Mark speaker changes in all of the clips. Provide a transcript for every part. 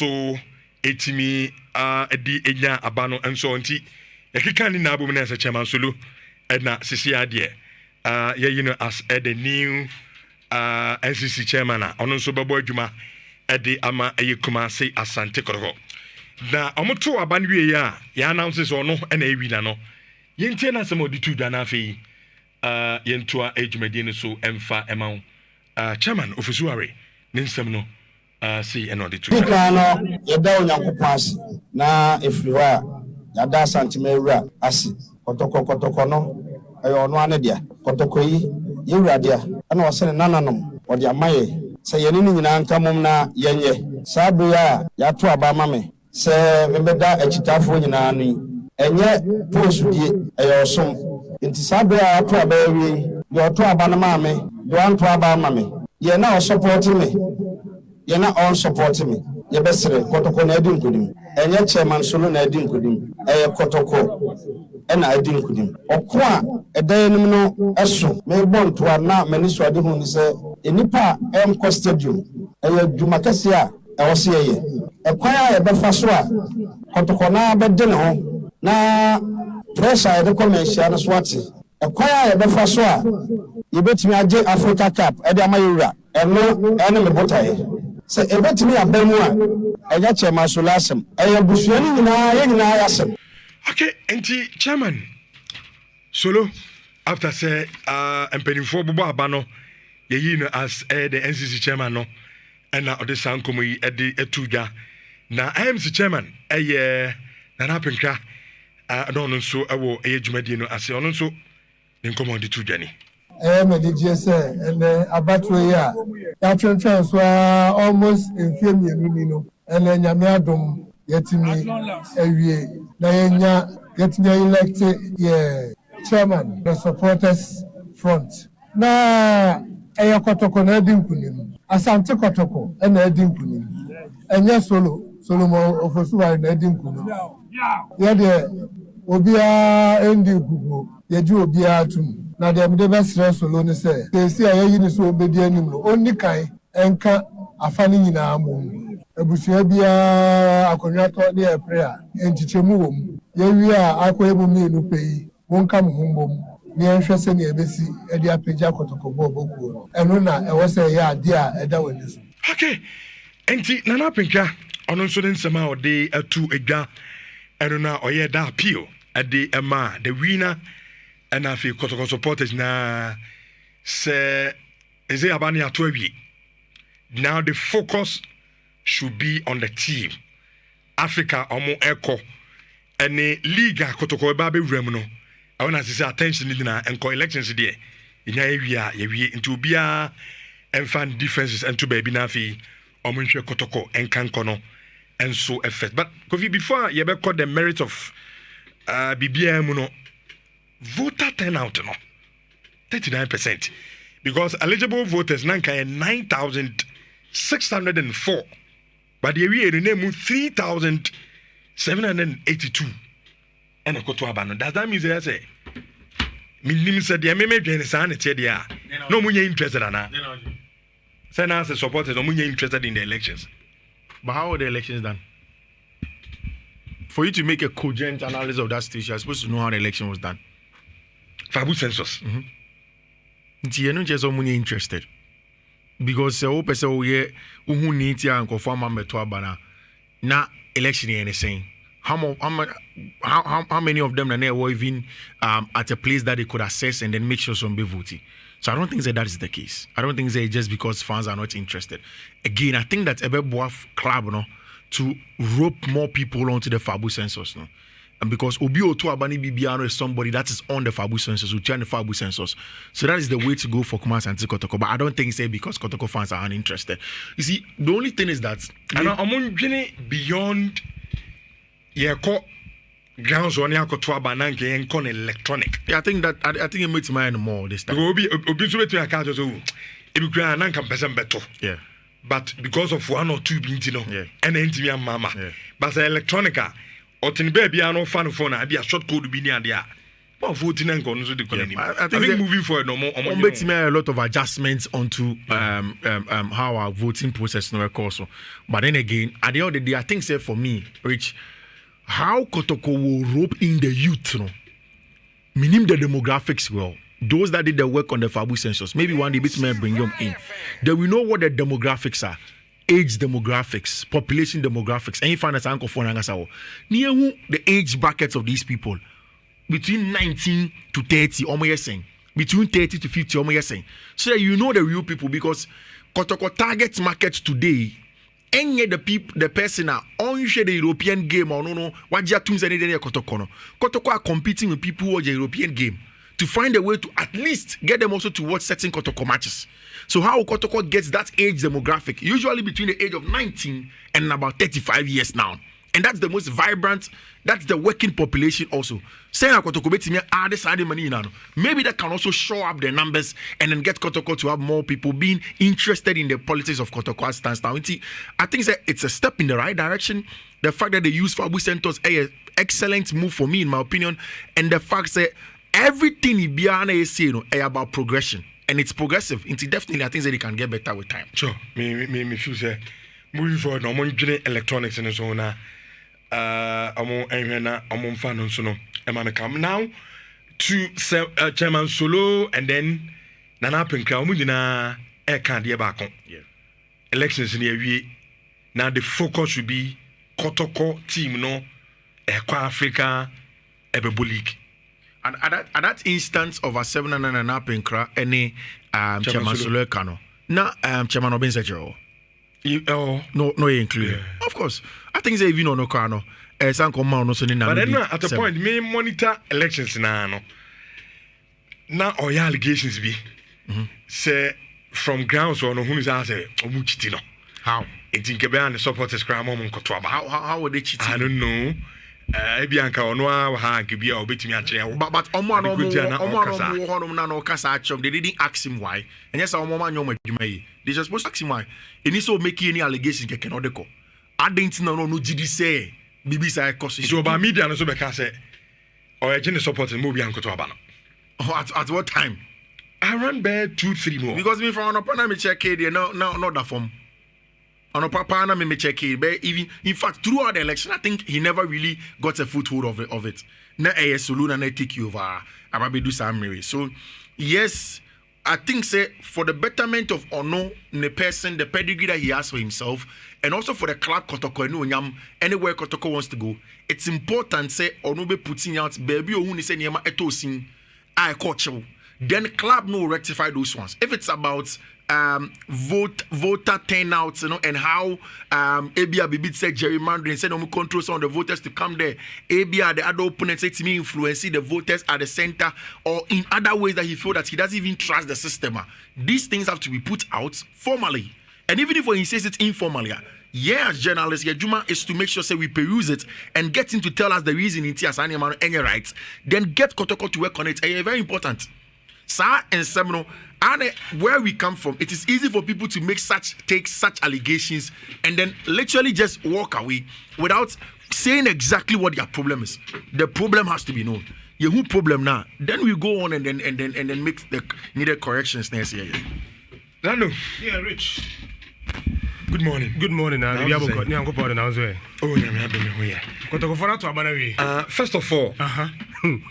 Speaker 1: so etimi edi enya abano enso nti yakika ni na abom na chairman solo na sisi ade as the new NCC chairman ono nso bebo adwuma ede ama Kumase Asante Kotoko na omoto aban wie ya announce so ono na ewi na no yentie na sem odi tu dwa na afei yentoa adwumadi no so emfa emaw chairman ofusuare ne nsem no see eno odi tu
Speaker 2: no yeda onyankopase na efriwa yada santimewura asi kotoko no ayo no ane dia kotoko yi yewurade ana wose nananom odi amaye se yene ni nyina nkamom na yenye sabu ya to abama me se membeda achitafo nyina no enye posudie ayo som nti sabu ya to abawi yo to abana mame do anto abama me ye na o support me ye na on support me ye besere kotoko na adi nkudim enye chairman solo na adi nkudim kotoko ena adi nkudim okwa edayenim no eso me bonto na maniso ade hu ni se enipa em stadium dwuma kase a ewose ye ekwan a ye befa so a kotoko na bede ne ho na pressure ye de commercial na so ate ekwan a ye befa so a ye betimi age Africa Cup ede ama yura eno ene me botaye se ebetimi abamu a eja chairman so lasem busuani nyina yasem.
Speaker 1: Okay, enti chairman solo after say empenifo bobo abano ye no as the NCC chairman no and na ode sankomo yi ede etuga na MC chairman na napenkra no nso ewo edwumadi no ase ono nso nkomo de tuga ni
Speaker 3: me di say and abatwe ya twentwen so almost in few mienu no and nyame adom yetimi awie na yetimi elect chairman the supporters front na kotoko na edi nkunim Asante Kotoko na edi nkunim enye Solomon ofosuwa na edi nkunim ye de obia endi gugu ye ji obia atum na de mde besre solo ni se si ayi ni so obedi anim no onni kan enka afani nyina amom ebusia bia akonwa to de prayer enchichemu wom ye wi a akoyemu mi enu peyi wonka mo hombom ni enhwese ni ebesi edi apagya Kotoko bobo eno na ewo se ya ade a eda wani so.
Speaker 1: Okay, enti nana penka ono nso den sema ode atu edwa eno na oye da appeal ade ema the winner and afi Kotoko supporters na se eze abani ato awie. Now the focus should be on the team. Africa omo eko ene league Kotoko eba be wrem no I want to say attention na enko elections there inya ewia yewie into bia enfan differences into baby na fi omunhwe Kotoko enkanko no enso effect but kofi before you be call the merit of BBM no voter turnout no 39% because eligible voters nanka 9,604 but the year the name 3,782 and a koto abano. Does that mean that say minim said the meme dwen sa na tie dia no munye interested ana say na say supporters no munye interested in the elections.
Speaker 4: But how are the elections done? For you to make a cogent analysis of that stage, you're supposed to know how the election was done.
Speaker 1: Fabu census.
Speaker 4: Nti eno cheso munye interested because se o pese o ye uhu ni ti an kofo ama meto abana na election ye saying how many of them were even at a place that they could assess and then make sure some be voting. So I don't think that is the case. I don't think that just because fans are not interested. Again, I think that Ebeboaf club to rope more people onto the Fabu census no. And because Obio to Abani Bibiano is somebody that is on the Fabu census, who turn the Fabu census. So that is the way to go for Kumasi and Kotoko. But I don't think it's because Kotoko fans are uninterested. You see, the only thing is that
Speaker 1: I'm beyond grounds on to Abananke and con electronic.
Speaker 4: Yeah, I think it makes mine more this time.
Speaker 1: Obi to a card so if you are better.
Speaker 4: Yeah.
Speaker 1: But because of one or two beans, and engineer mama. But the electronica or tin baby are no fan phone, I be a short code be near there. Well, voting and going to the
Speaker 4: I think
Speaker 1: moving forward, no more.
Speaker 4: I'm making a lot of adjustments onto how our voting process no also. But then again, at the end of the day, I think say for me, Rich, how Kotoko will rope in the youth, no, meaning the demographics well. Those that did the work on the Fabu census, maybe one day bit may bring them in. Then we know what the demographics are. Age demographics, population demographics. And you find that uncle for near who the age brackets of these people between 19 to 30, almost saying between 30 to 50, almost saying. So that you know the real people because Kotoko target market today. Any the people, the person are on the European game or no, what you are doing Kotoko no. Kotoko are competing with people who are the European game to find a way to at least get them also to watch certain Kotoko matches. So how Kotoko gets that age demographic, usually between the age of 19 and about 35 years now. And that's the most vibrant, that's the working population also. Saying Kotoko betimi add this money now. Maybe that can also show up the numbers and then get Kotoko to have more people being interested in the politics of Kotoko as stands now. I think it's a step in the right direction. The fact that they use Fabu Centers is an excellent move for me in my opinion. And the fact that everything Ibiana is saying about progression. And it's progressive. It's definitely I think that it can get better with time.
Speaker 1: Sure. Me feel say moving forward, no more electronics and so on. I'm fan so no. I'm come now to Chairman Solo and then Nana Pinkra. Mudina air can't be back on. Elections in the now the focus should be Kotoko team no Ekwa Africa Ebebo League.
Speaker 4: And at that instance of a 7-9 Pinkra any Chairman Solo Kano. Na Chairman Obeng Sekyere. No, included. Yeah. Of course. I think they even on Okano. But
Speaker 1: then at the point, me monitor elections now. Now all your allegations be say from grounds or no who is say Omuchitino.
Speaker 4: How?
Speaker 1: It's in Quebec and the supporters cry mom Kotwaba.
Speaker 4: How would they cheat?
Speaker 1: I don't know. Bianca or no ha could be a bit me actually.
Speaker 4: But they didn't ask him why. And yes, our mama they just supposed to ask him why. And he's so making any allegations cannot go. I didn't know no GD say BBC cause
Speaker 1: so about media and so because say or a general support in movie and Kotwaba.
Speaker 4: At what time?
Speaker 1: I ran bare 2-3 more.
Speaker 4: Because me from an me check it no that form. On a papa me check it, but even in fact throughout the election, I think he never really got a foothold of it. Na Soluna na take you over. Ababe do some so yes, I think say for the betterment of Ono, the person, the pedigree that he has for himself, and also for the club Kotoko anywhere Kotoko wants to go, it's important say Ono be putting out baby or who say niyama etosin I coach. Then club no rectify those ones. If it's about voter turnout, and how ABA Bibi said gerrymandering, said no control some of the voters to come there. ABA the other opponents say to me influencing the voters at the center or in other ways that he feel that he doesn't even trust the system. These things have to be put out formally. And even if he says it informally, as journalists, Juma is to make sure say we peruse it and get him to tell us the reason in Tias Animal any rights, then get Kotoko to work on it. Very important. Sir and Semino, and where we come from, it is easy for people to take such allegations and then literally just walk away without saying exactly what their problem is. The problem has to be known. Who problem now? Then we go on and then make the needed corrections next year.
Speaker 1: Zando.
Speaker 5: Yeah, Rich.
Speaker 1: Good morning.
Speaker 5: Good morning. Oh, yeah,
Speaker 1: first of all,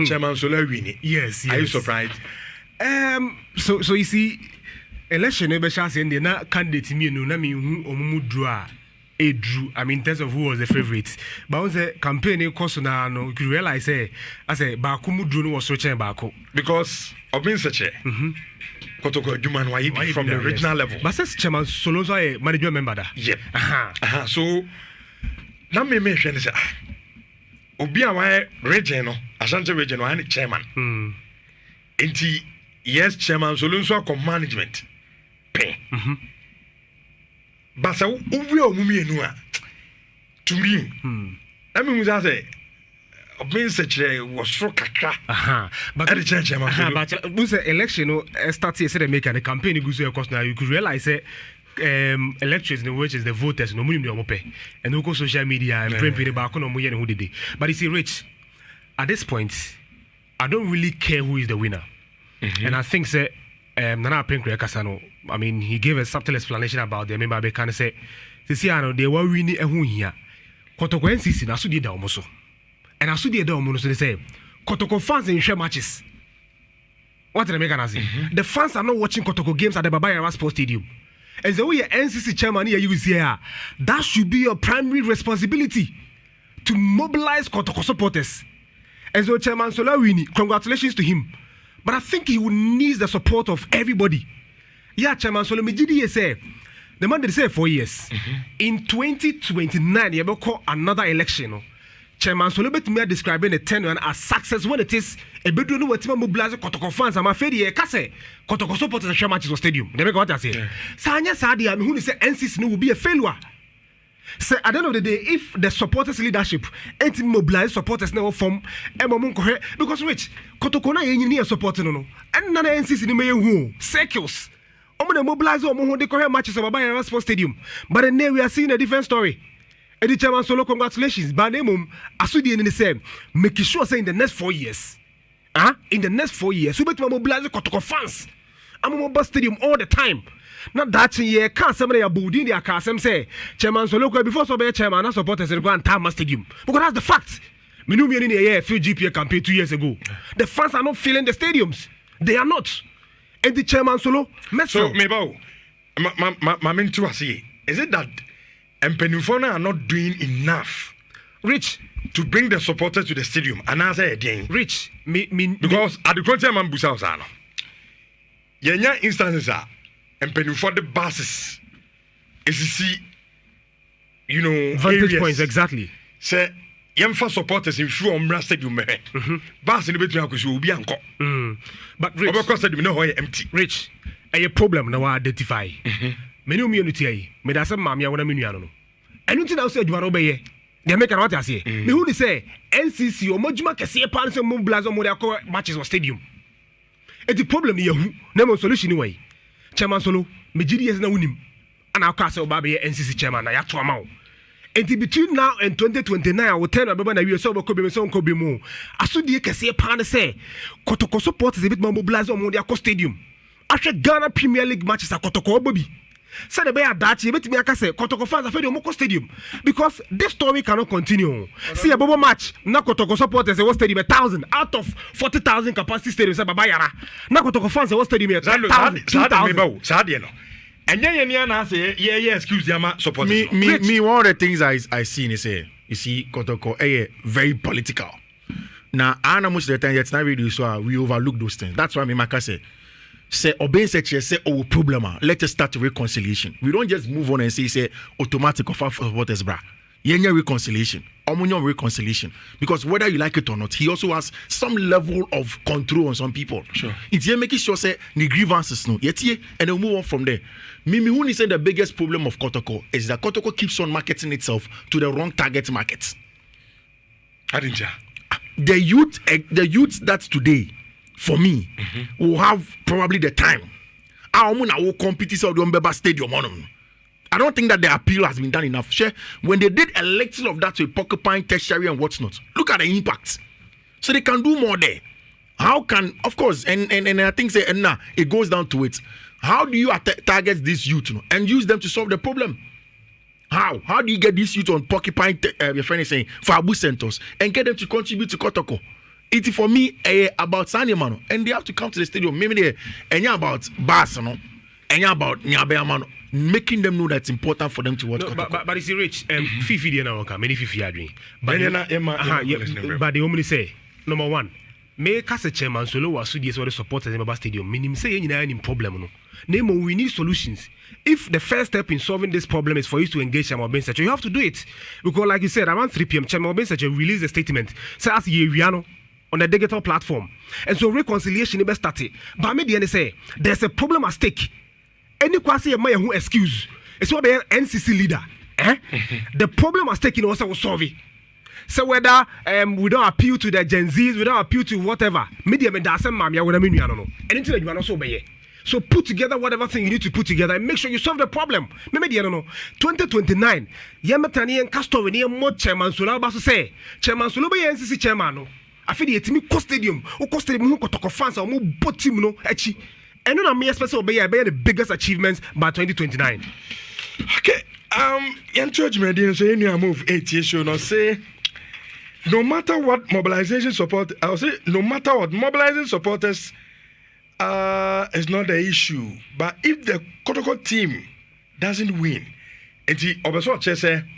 Speaker 1: Chairman Solar winning.
Speaker 5: Yes.
Speaker 1: Are you surprised?
Speaker 5: So you see, election never shall say na candidate me no na me hu omumu draw a drew. I mean, in terms of who was the favorite. But on the campaign course na no, you realize say as a Bakumu drew no was searching Baku
Speaker 1: because Obeng Sekyere. Kotoko Juman why from the original level.
Speaker 5: But says Chairman Solonzo a management member da.
Speaker 1: Yep. So now me mention say obi a why region no, Ashanti region why chairman. Enti yes, Chairman Solonzo com management. But so uwe omumi enu a to me. I mean we say Obeng Sekyere was so kakra.
Speaker 5: But the chairman but we say election start here say they make a campaign go so course now you could realize say electors which is the voters no money dey pay and we go social media and print people back no mo here who did. But you see Rich at this point I don't really care who is the winner. And I think that Nana Penkre Kasano, I mean, he gave a subtle explanation about the member. They kind of say, they were winning a who here. Kotoko NCC, Nasudi da Omoso. And Nasudi da Omoso, they say, Kotoko fans in share matches. What did I make an answer? The fans are not watching Kotoko games at the Babaya Sports Stadium. And the way your NCC chairman here, you here, that should be your primary responsibility to mobilize Kotoko supporters. And so Chairman Solawini, congratulations to him. But I think he will need the support of everybody. Yeah, Chairman Solomijidi say, the man did say 4 years. In 2029, you will call another election. Chairman Solomit describing the tenure as success when it is a bedroom with mobilize Kotoko fans. I'm afraid he kase Kotoko supporters share matches on stadium. They make what I say. Sanya Sadi, I mean, who say NCC will be a failure. So at the end of the day, if the supporters leadership ain't mobilize supporters now from because which Kotoko na yenye supporting no and nana NCC ni me who circles. Omo mobilize omo de correct matches of Babaya Sports Stadium. But then we are seeing a different story. Eddie Chairman Solo, congratulations. But name Asudi in the same. Make sure say in the next 4 years. In the next 4 years, we better mobilize Kotoko fans. I'm a mobile stadium all the time. Not that year, can't somebody a boudin their car. Some say, Chairman Solo, before so be chairman, I supporters in Grand Tama Stadium. Because that's the fact. Me knew me in a year, few GPA campaign 2 years ago. The fans are not filling the stadiums. They are not. And the Chairman Solo,
Speaker 1: so, Mebo, my mentor, is it that Mpenufona are not doing enough,
Speaker 5: Rich,
Speaker 1: to bring the supporters to the stadium? And I say again,
Speaker 5: Rich,
Speaker 1: because at the contrary, man, Busao, Yenya instances are Mpenufo the buses, SCC, you know,
Speaker 5: vantage
Speaker 1: areas,
Speaker 5: points, exactly.
Speaker 1: Say, Yemfa supporters in few Umra Stadium, bus in the between because you will be uncle.
Speaker 5: But Rich,
Speaker 1: because you know empty.
Speaker 5: Rich, a problem now identify. Many community, me da some mammy, I want a miniano. And until I said you are obey, they make an order say. Me who say NCC or Mojima can see a pants and Mumblaz or Monaco matches or stadium. It's the problem here, no solution anyway. Chairman Solo, Mejidi is no him. And our castle Baby NCC chairman, I have to amount. And between now and 2029, I will tell you that you saw Kobe Son Kobe Mo. As soon as you can see a pan say, Kotoko support is a bit more mobilized on Modiaco Stadium. After Ghana Premier League matches at Kotoko Bobby. Say the way that you bet me I say Kotoko fans are fed Moko Stadium because this story cannot continue. See a Bobo match, now Kotoko supporters was stadium 1,000 out of 40,000 capacity stadium. Say Babayara. Now Kotoko fans was stadium 2,000.
Speaker 1: And then I say, yeah, excuse me, supporters.
Speaker 4: Me, one of the things I see is you see Kotoko very political. Now, I know most of the time it's not really so we overlook those things. That's why me Maka say Obeng Sekyere say problem. Let us start a reconciliation. We don't just move on and say automatic of supporters, bra. Yenya reconciliation, Omunyon reconciliation. Because whether you like it or not, he also has some level of control on some people.
Speaker 1: Sure.
Speaker 4: It's here making sure say the grievances no. Yet and then move on from there. Mimi Huni said the biggest problem of Kotoko is that Kotoko keeps on marketing itself to the wrong target markets.
Speaker 1: I didn't.
Speaker 4: The youth that today, for me, will have probably the time. I will compete in the Mbeba Stadium. I don't think that the appeal has been done enough. When they did a little of that to Porcupine, Tertiary, and what's not, look at the impact. So they can do more there. How can, of course, and I think it goes down to it. How do you target this youth and use them to solve the problem? How? How do you get this youth on Porcupine, your friend is saying, for Abu Centers, and get them to contribute to Kotoko? It's for me about Sanyamano, and they have to come to the stadium. Maybe they about Barcelona, and about Nyabeamano, making them know that it's important for them to watch.
Speaker 5: No, but it's rich. Fiifi dey na waka, many Fiifi are doing. But they only say number one, make us a chairman solo was so the supporters in Baba Stadium. Meaning say any problem no. Name we need solutions. If the first step in solving this problem is for you to engage Chairman Obeng Sekyere, you have to do it. Because like you said, around 3 p.m., Chairman Obeng Sekyere released a statement. Say as Yeriano on the digital platform. And so reconciliation is started. But maybe say there's a problem at stake. Any quasi who excuse. It's what the NCC leader. The problem at stake in also will solve it. So whether we don't appeal to the Gen Zs, we don't appeal to whatever. Media me da some mamia when I mean you know. Anything that you are also obey. So put together whatever thing you need to put together and make sure you solve the problem. Maybe I don't know. 2029. Yamatani and Castor when you more chairman Sula Basu say. Chairman Sula be NCC chairman no. I feel the team co stadium who Kotoko fans or more both team no echi. And then me expect be the biggest achievements by 2029.
Speaker 1: Okay. Encourage me so you move 8 years show no say no matter what mobilization support, I will say no matter what mobilizing supporters is not the issue. But if the Kotoko team doesn't win, and the Obeso say